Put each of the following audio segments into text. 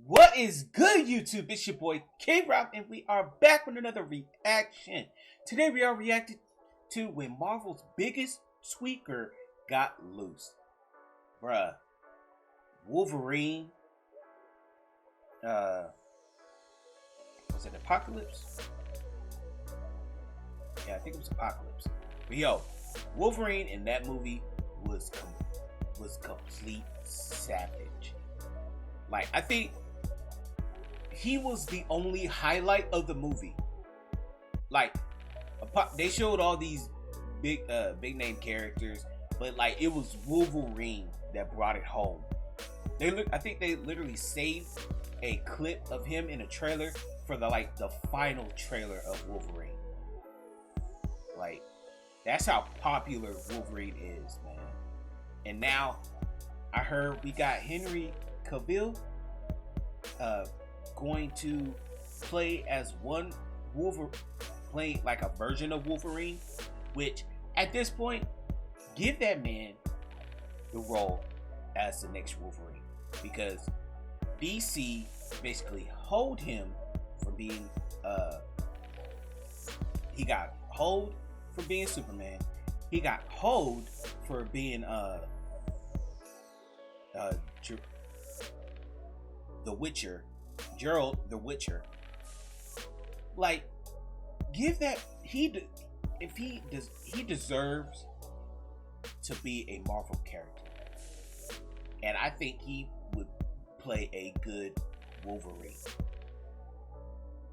What is good, YouTube? It's your boy K-Rob, and we are back with another reaction. Today we are reacting to when Marvel's biggest tweaker got loose. Bruh. Wolverine. Was it Apocalypse? Yeah, I think it was Apocalypse. But yo, Wolverine in that movie was complete savage. Like, I think he was the only highlight of the movie. Like, they showed all these big name characters, but like it was Wolverine that brought it home. I think they literally saved a clip of him in a trailer for the final trailer of Wolverine. Like, that's how popular Wolverine is, man. And now I heard we got Henry Cavill going to play as one Wolverine, playing like a version of Wolverine, which at this point, give that man the role as the next Wolverine, because DC basically hold him from being he got hold for being Superman, he got hold for being the Witcher, Geralt the Witcher. Like, give that he deserves to be a Marvel character, and I think he would play a good Wolverine,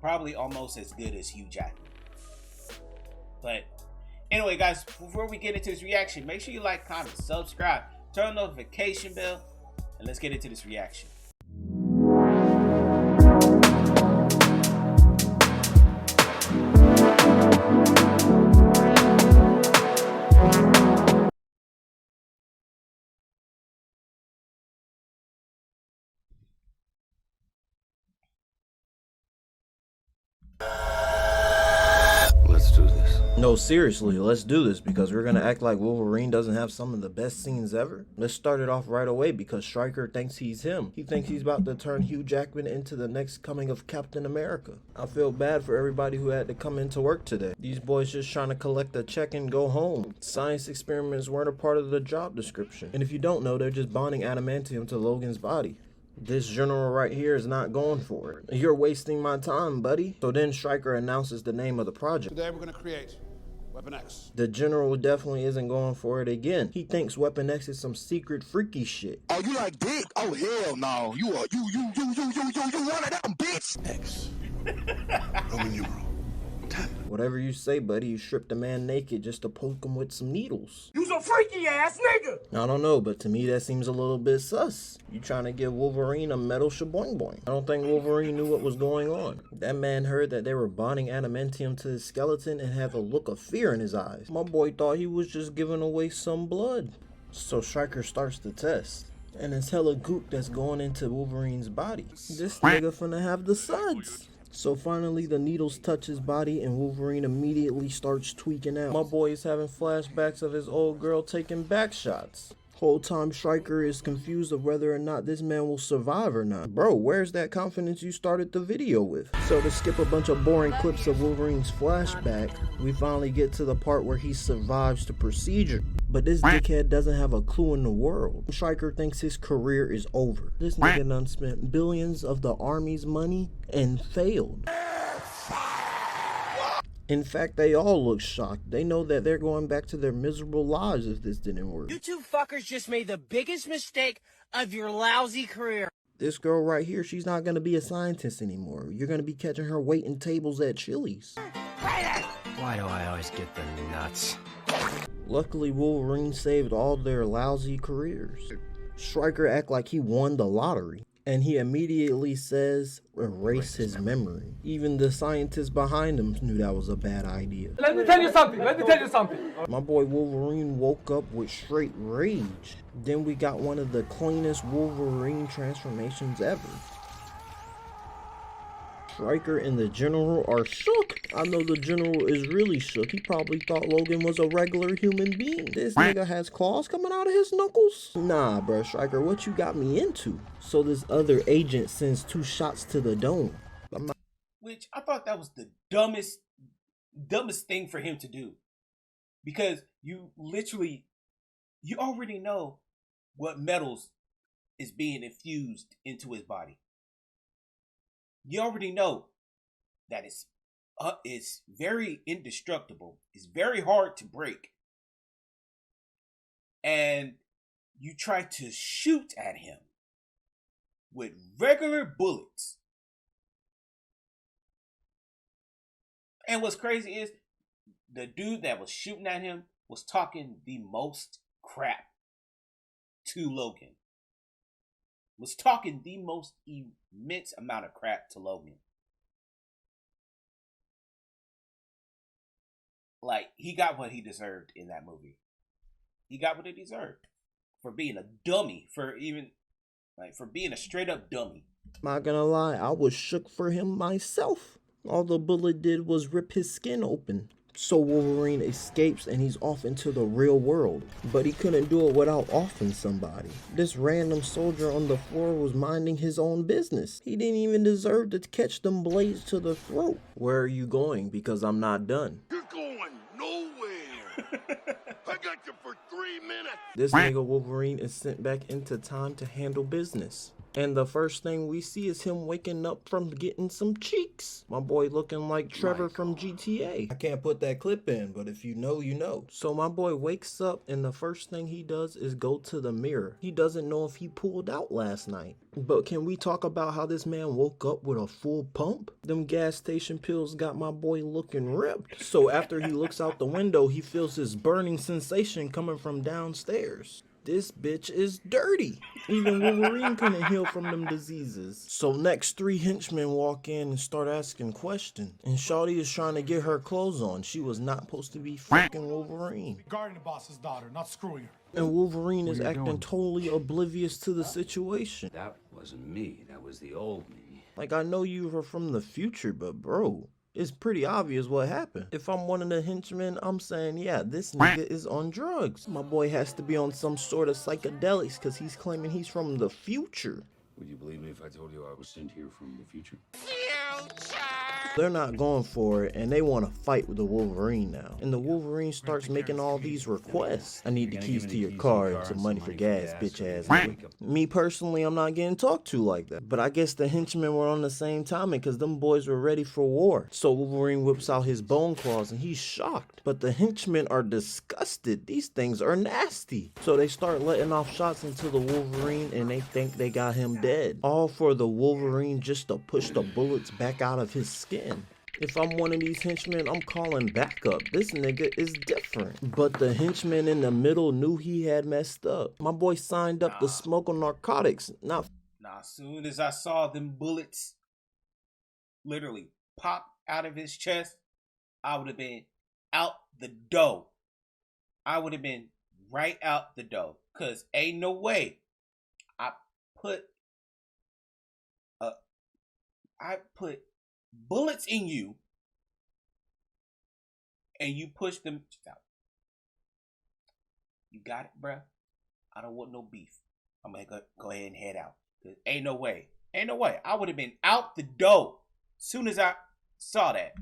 probably almost as good as Hugh Jackman. But anyway, guys, before we get into this reaction, make sure you like, comment, subscribe, turn on the notification bell, and let's get into this reaction. Let's do this. No, seriously, let's do this, because we're gonna act like Wolverine doesn't have some of the best scenes ever. Let's start it off right away, because Stryker thinks he's him. He thinks he's about to turn Hugh Jackman into the next coming of Captain America. I feel bad for everybody who had to come into work today. These boys just trying to collect a check and go home. Science experiments weren't a part of the job description. And if you don't know, they're just bonding adamantium to Logan's body. This general right here is not going for it. You're wasting my time, buddy. So then Stryker announces the name of the project. Today we're going to create Weapon X. The general definitely isn't going for it again. He thinks Weapon X is some secret freaky shit. Oh, you like dick? Oh, hell no. You one of them, bitch. X. Roman numeral 10. Whatever you say, buddy, you stripped a man naked just to poke him with some needles. You's a freaky ass nigga. I don't know, but to me that seems a little bit sus. You trying to give Wolverine a metal shaboing boing. I don't think Wolverine knew what was going on. That man heard that they were bonding adamantium to his skeleton and had a look of fear in his eyes. My boy thought he was just giving away some blood. So Stryker starts the test. And it's hella goop that's going into Wolverine's body. This nigga finna have the suds. So finally the needles touch his body and Wolverine immediately starts tweaking out. My boy is having flashbacks of his old girl taking back shots. Whole time Stryker is confused of whether or not this man will survive or not. Bro, where's that confidence you started the video with? So to skip a bunch of boring clips of Wolverine's flashback, we finally get to the part where he survives the procedure. But this dickhead doesn't have a clue in the world. Stryker thinks his career is over. This nigga done spent billions of the army's money and failed. In fact, they all look shocked. They know that they're going back to their miserable lives if this didn't work. You two fuckers just made the biggest mistake of your lousy career. This girl right here, she's not going to be a scientist anymore. You're going to be catching her waiting tables at Chili's. Why do I always get the nuts? Luckily, Wolverine saved all their lousy careers. Stryker act like he won the lottery. And he immediately says, erase his memory. Even the scientists behind him knew that was a bad idea. Let me tell you something. My boy Wolverine woke up with straight rage. Then we got one of the cleanest Wolverine transformations ever. Stryker and the General are shook. I know the General is really shook. He probably thought Logan was a regular human being. This nigga has claws coming out of his knuckles? Nah, bruh, Stryker, what you got me into? So this other agent sends 2 shots to the dome. Which I thought that was the dumbest thing for him to do. Because you already know what metals is being infused into his body. You already know that it's very indestructible. It's very hard to break. And you try to shoot at him with regular bullets. And what's crazy is the dude that was shooting at him was talking the most crap to Logan. Was talking the most immense amount of crap to Logan. Like, he got what he deserved in that movie. He got what he deserved. For being a dummy. For being a straight up dummy. Not gonna lie, I was shook for him myself. All the bullet did was rip his skin open. So Wolverine escapes and he's off into the real world. But he couldn't do it without offing somebody. This random soldier on the floor was minding his own business. He didn't even deserve to catch them blades to the throat. Where are you going? Because I'm not done. You're going nowhere. I got you for 3 minutes. This nigga Wolverine is sent back into time to handle business. And the first thing we see is him waking up from getting some cheeks. My boy looking like Trevor from GTA. I can't put that clip in, but if you know, you know. So my boy wakes up and the first thing he does is go to the mirror. He doesn't know if he pulled out last night. But can we talk about how this man woke up with a full pump? Them gas station pills got my boy looking ripped. So after he looks out the window, he feels this burning sensation coming from downstairs. This bitch is dirty. Even Wolverine couldn't heal from them diseases. So next 3 henchmen walk in and start asking questions. And Shawty is trying to get her clothes on. She was not supposed to be fucking Wolverine. Guarding the boss's daughter, not screwing her. And Wolverine is acting totally oblivious to the situation. That wasn't me. That was the old me. Like, I know you were from the future, but bro, it's pretty obvious what happened. If I'm one of the henchmen, I'm saying, yeah, this nigga is on drugs. My boy has to be on some sort of psychedelics because he's claiming he's from the future. Would you believe me if I told you I was sent here from the future? They're not going for it, and they want to fight with the Wolverine now. And the Wolverine starts making all these requests. I need the keys to your car and some money for gas, bitch ass nigga. Me personally, I'm not getting talked to like that. But I guess the henchmen were on the same timing because them boys were ready for war. So Wolverine whips out his bone claws and he's shocked. But the henchmen are disgusted. These things are nasty. So they start letting off shots into the Wolverine and they think they got him dead. All for the Wolverine just to push the bullets back out of his skin. If I'm one of these henchmen, I'm calling backup. This nigga is different. But the henchman in the middle knew he had messed up. My boy signed up to smoke on narcotics. Now, as soon as I saw them bullets literally pop out of his chest, I would have been out the door. I would have been right out the door. Cause ain't no way I put bullets in you and you push them out. You got it, bruh? I don't want no beef. I'm gonna go ahead and head out. Cause ain't no way. I would have been out the door soon as I saw that.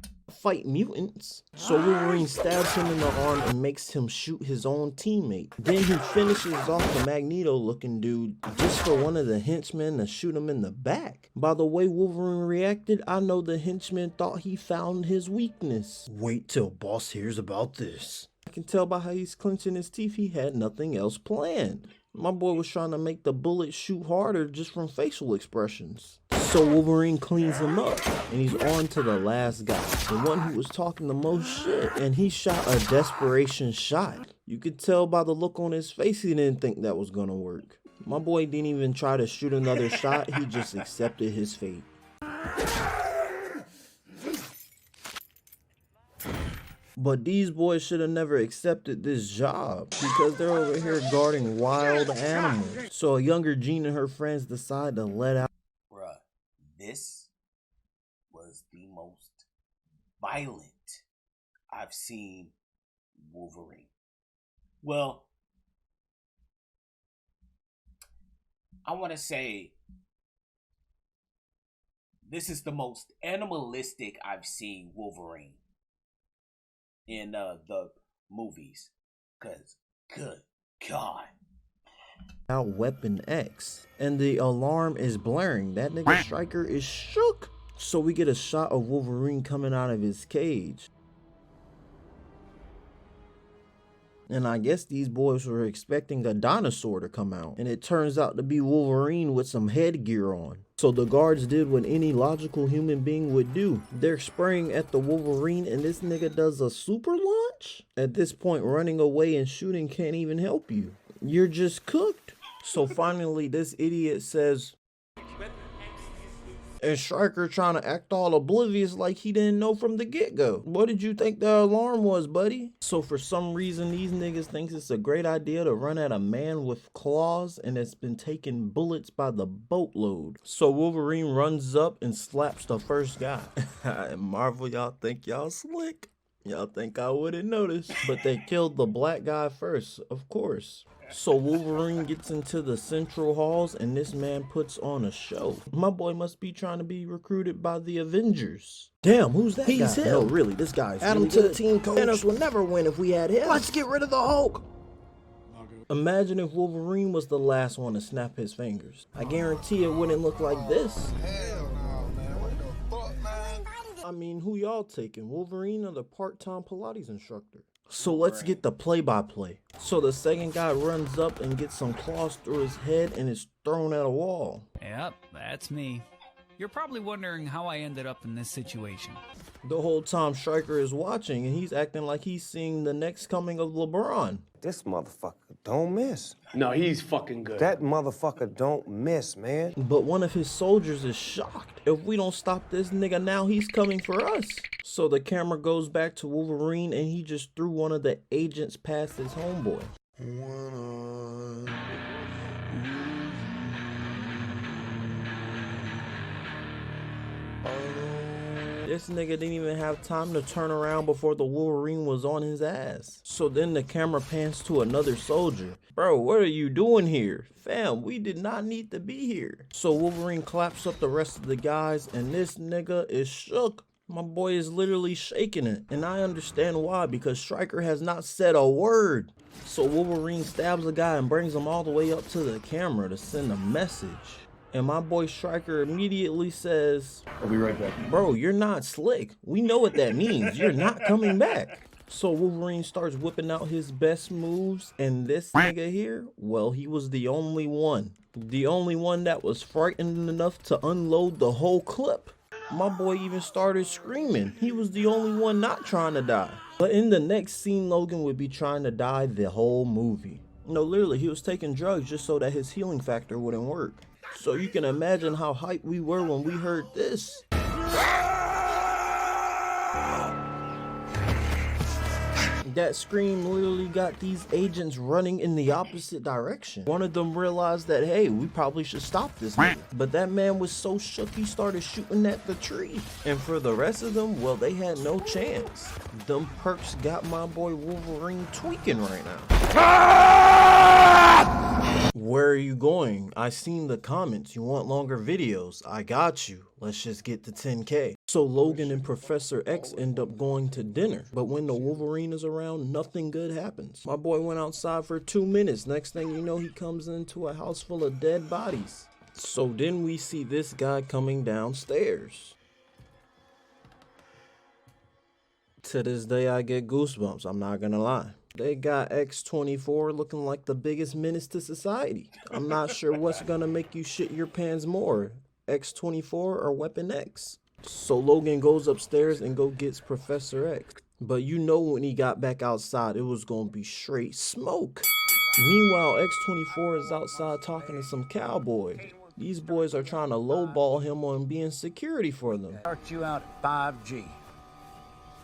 Fight mutants. So Wolverine stabs him in the arm and makes him shoot his own teammate. Then he finishes off the Magneto looking dude just for one of the henchmen to shoot him in the back. By the way Wolverine reacted, I know the henchman thought he found his weakness. Wait till boss hears about this. I can tell by how he's clenching his teeth he had nothing else planned. My boy was trying to make the bullet shoot harder just from facial expressions. So Wolverine cleans him up, and he's on to the last guy, the one who was talking the most shit, and he shot a desperation shot. You could tell by the look on his face he didn't think that was gonna work. My boy didn't even try to shoot another shot, he just accepted his fate. But these boys should have never accepted this job because they're over here guarding wild animals. So a younger Jean and her friends decide to let out. Bruh, this was was the most violent I've seen Wolverine. Well, I want to say this is the most animalistic I've seen Wolverine in the movies. Cause good God. Out Weapon X, and the alarm is blaring. That nigga Stryker is shook. So we get a shot of Wolverine coming out of his cage. And I guess these boys were expecting a dinosaur to come out, and it turns out to be Wolverine with some headgear on. So the guards did what any logical human being would do. They're spraying at the Wolverine, and this nigga does a super launch? At this point, running away and shooting can't even help you. You're just cooked. So finally, this idiot says, and Stryker trying to act all oblivious like he didn't know from the get-go. What did you think the alarm was, buddy? So for some reason, these niggas think it's a great idea to run at a man with claws and it's been taking bullets by the boatload. So Wolverine runs up and slaps the first guy. And Marvel, y'all think y'all slick. Y'all think I wouldn't notice. But they killed the black guy first, of course. So Wolverine gets into the central halls and this man puts on a show. My boy must be trying to be recruited by the Avengers. Damn, who's that He's guy? him. No, really, this guy's Add him really to the good. team, coach. Thanos would never win if we had him. Let's get rid of the Hulk. Imagine if Wolverine was the last one to snap his fingers. I guarantee it wouldn't look like this. Hell no, man. What the fuck, man? I mean, who y'all taking? Wolverine or the part-time Pilates instructor? So let's get the play-by-play. So the second guy runs up and gets some claws through his head and is thrown at a wall. Yep, that's me. You're probably wondering how I ended up in this situation. The whole time Stryker is watching and he's acting like he's seeing the next coming of LeBron. This motherfucker don't miss. No, he's fucking good. That motherfucker don't miss, man. But one of his soldiers is shocked. If we don't stop this nigga now, he's coming for us. So the camera goes back to Wolverine and he just threw one of the agents past his homeboy. This nigga didn't even have time to turn around before the Wolverine was on his ass. So then the camera pans to another soldier. Bro, what are you doing here? Fam, we did not need to be here. So Wolverine claps up the rest of the guys and this nigga is shook. My boy is literally shaking it. And I understand why, because Stryker has not said a word. So Wolverine stabs a guy and brings him all the way up to the camera to send a message. And my boy Stryker immediately says, I'll be right back. bro, you're not slick. We know what that means. You're not coming back. So Wolverine starts whipping out his best moves. And this nigga here, well, he was the only one. The only one that was frightened enough to unload the whole clip. My boy even started screaming. He was the only one not trying to die. But in the next scene, Logan would be trying to die the whole movie. No, literally, he was taking drugs just so that his healing factor wouldn't work. So you can imagine how hyped we were when we heard this. That scream literally got these agents running in the opposite direction. One of them realized that, hey, we probably should stop this nigga. But that man was so shook he started shooting at the tree. And for the rest of them, well, they had no chance. Them perks got my boy Wolverine tweaking right now. Where are you going? I seen the comments. You want longer videos? I got you. Let's just get to 10K. So Logan and Professor X end up going to dinner. But when the Wolverine is around, nothing good happens. My boy went outside for 2 minutes. Next thing you know, he comes into a house full of dead bodies. So then we see this guy coming downstairs. To this day, I get goosebumps. I'm not gonna lie. They got X-24 looking like the biggest menace to society. I'm not sure what's gonna make you shit your pants more, X-24 or Weapon X. So Logan goes upstairs and go gets Professor X. But you know when he got back outside, it was gonna be straight smoke. Meanwhile, X-24 is outside talking to some cowboys. These boys are trying to lowball him on being security for them. Start you out at 5G.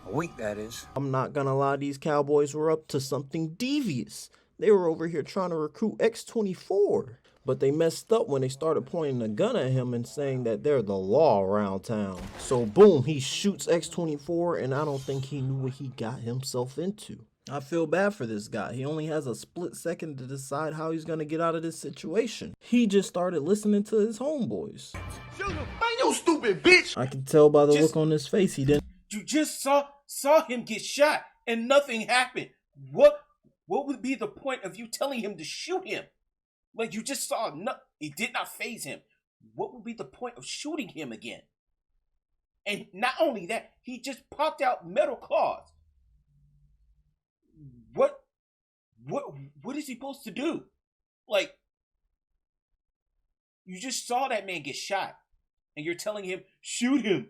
A week, that is. I'm not gonna lie, these cowboys were up to something devious. They were over here trying to recruit X-24. But they messed up when they started pointing a gun at him and saying that they're the law around town. So boom, he shoots X-24, and I don't think he knew what he got himself into. I feel bad for this guy. He only has a split second to decide how he's gonna get out of this situation. He just started listening to his homeboys. Shoot him! Man, you stupid bitch! I can tell by the look on his face he didn't. You just saw him get shot and nothing happened. What would be the point of you telling him to shoot him? Like, you just saw it did not faze him. What would be the point of shooting him again? And not only that, he just popped out metal claws. What is he supposed to do? Like, you just saw that man get shot and you're telling him, shoot him.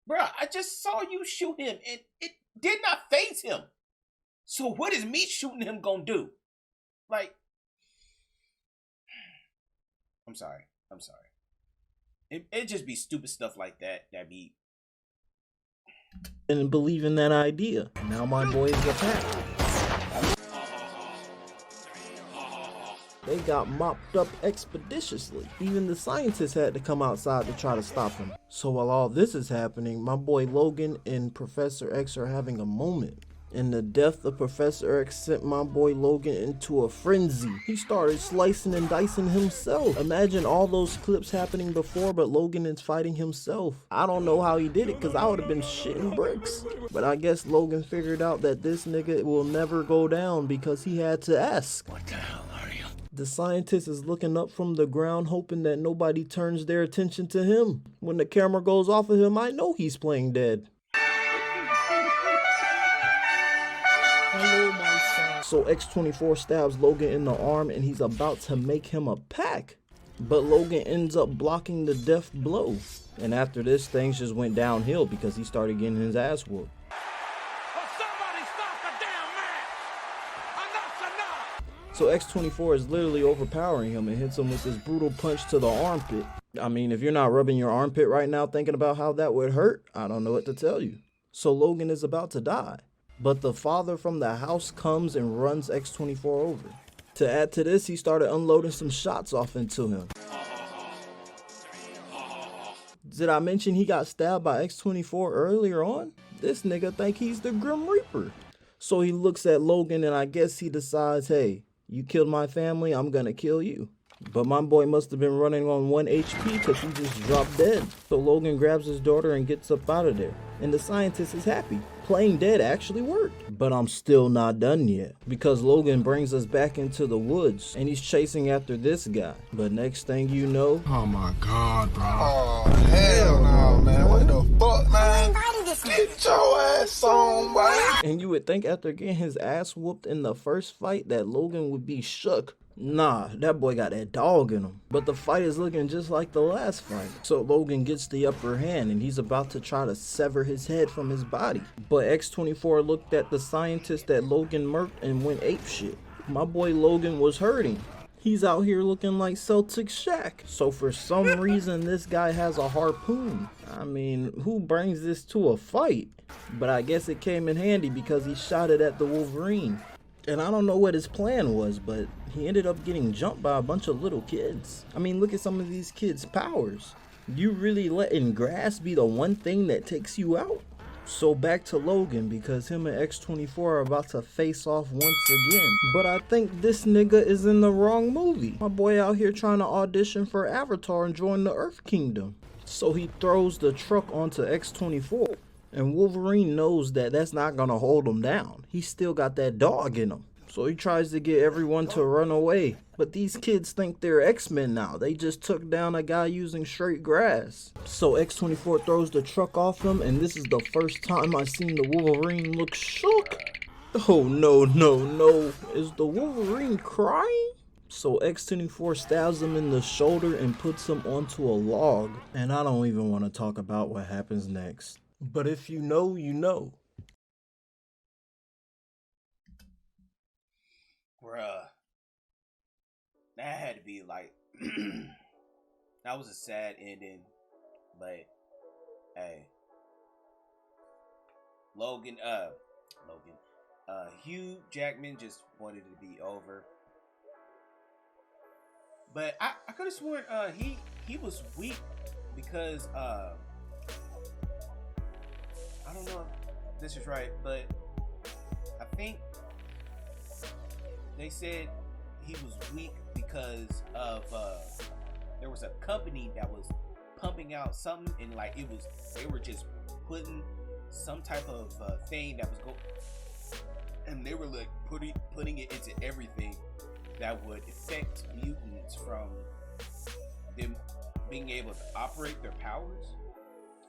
Bruh, I just saw you shoot him and it did not faze him. So what is me shooting him gonna do? Like, I'm sorry. It just be stupid stuff like that be. And believe in that idea. Now my boys are attacked. They got mopped up expeditiously. Even the scientists had to come outside to try to stop him. So while all this is happening, my boy Logan and Professor X are having a moment. And the death of Professor X sent my boy Logan into a frenzy. He started slicing and dicing himself. Imagine all those clips happening before, but Logan is fighting himself. I don't know how he did it, because I would have been shitting bricks. But I guess Logan figured out that this nigga will never go down because he had to ask. What the hell are you? The scientist is looking up from the ground, hoping that nobody turns their attention to him. When the camera goes off of him, I know he's playing dead. So X-24 stabs Logan in the arm and he's about to make him a pack. But Logan ends up blocking the death blow. And after this, things just went downhill because he started getting his ass whooped. So X-24 is literally overpowering him and hits him with this brutal punch to the armpit. I mean, if you're not rubbing your armpit right now thinking about how that would hurt, I don't know what to tell you. So Logan is about to die. But the father from the house comes and runs X-24 over. To add to this, he started unloading some shots off into him. Did I mention he got stabbed by X-24 earlier on? This nigga think he's the Grim Reaper. So he looks at Logan and I guess he decides, hey, you killed my family, I'm gonna kill you. But my boy must have been running on 1 HP because he just dropped dead. So Logan grabs his daughter and gets up out of there. And the scientist is happy. Playing dead actually worked. But I'm still not done yet. Because Logan brings us back into the woods. And he's chasing after this guy. But next thing you know... Oh my god, bro. Oh, hell no, man. What the fuck, man? Get your ass on, boy. And you would think after getting his ass whooped in the first fight that Logan would be shook. Nah, that boy got that dog in him. But the fight is looking just like the last fight. So Logan gets the upper hand and he's about to try to sever his head from his body. But X-24 looked at the scientist that Logan murked and went apeshit. My boy Logan was hurting. He's out here looking like Celtic Shaq. So for some reason this guy has a harpoon. I mean, who brings this to a fight? But I guess it came in handy because he shot it at the Wolverine. And I don't know what his plan was, but he ended up getting jumped by a bunch of little kids. I mean, look at some of these kids' powers. You really letting grass be the one thing that takes you out? So back to Logan, because him and X-24 are about to face off once again. But I think this nigga is in the wrong movie. My boy out here trying to audition for Avatar and join the Earth Kingdom. So he throws the truck onto X-24. And Wolverine knows that that's not gonna hold him down. He's still got that dog in him. So he tries to get everyone to run away. But these kids think they're X-Men now. They just took down a guy using straight grass. So X-24 throws the truck off him, and this is the first time I've seen the Wolverine look shook. Oh no, no, no. Is the Wolverine crying? So X-24 stabs him in the shoulder and puts him onto a log. And I don't even want to talk about what happens next. But if you know, you know. Bruh. That had to be like... that was a sad ending. But, hey. Hugh Jackman just wanted it to be over. But I could have sworn he was weak because I don't know if this is right, but I think they said he was weak because of there was a company that was pumping out something, and like they were just putting some type of thing that was and they were like putting it into everything that would affect mutants from them being able to operate their powers.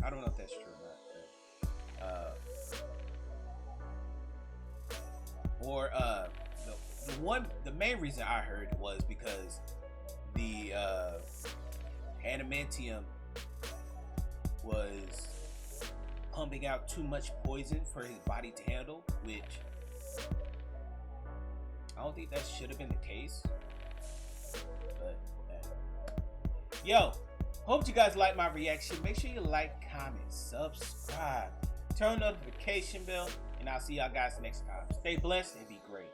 I don't know if that's true or not. The main reason I heard was because the adamantium was pumping out too much poison for his body to handle, which I don't think that should have been the case. But yo, hope you guys like my reaction. Make sure you like, comment, subscribe, turn the notification bell, and I'll see y'all guys next time. Stay blessed and be great.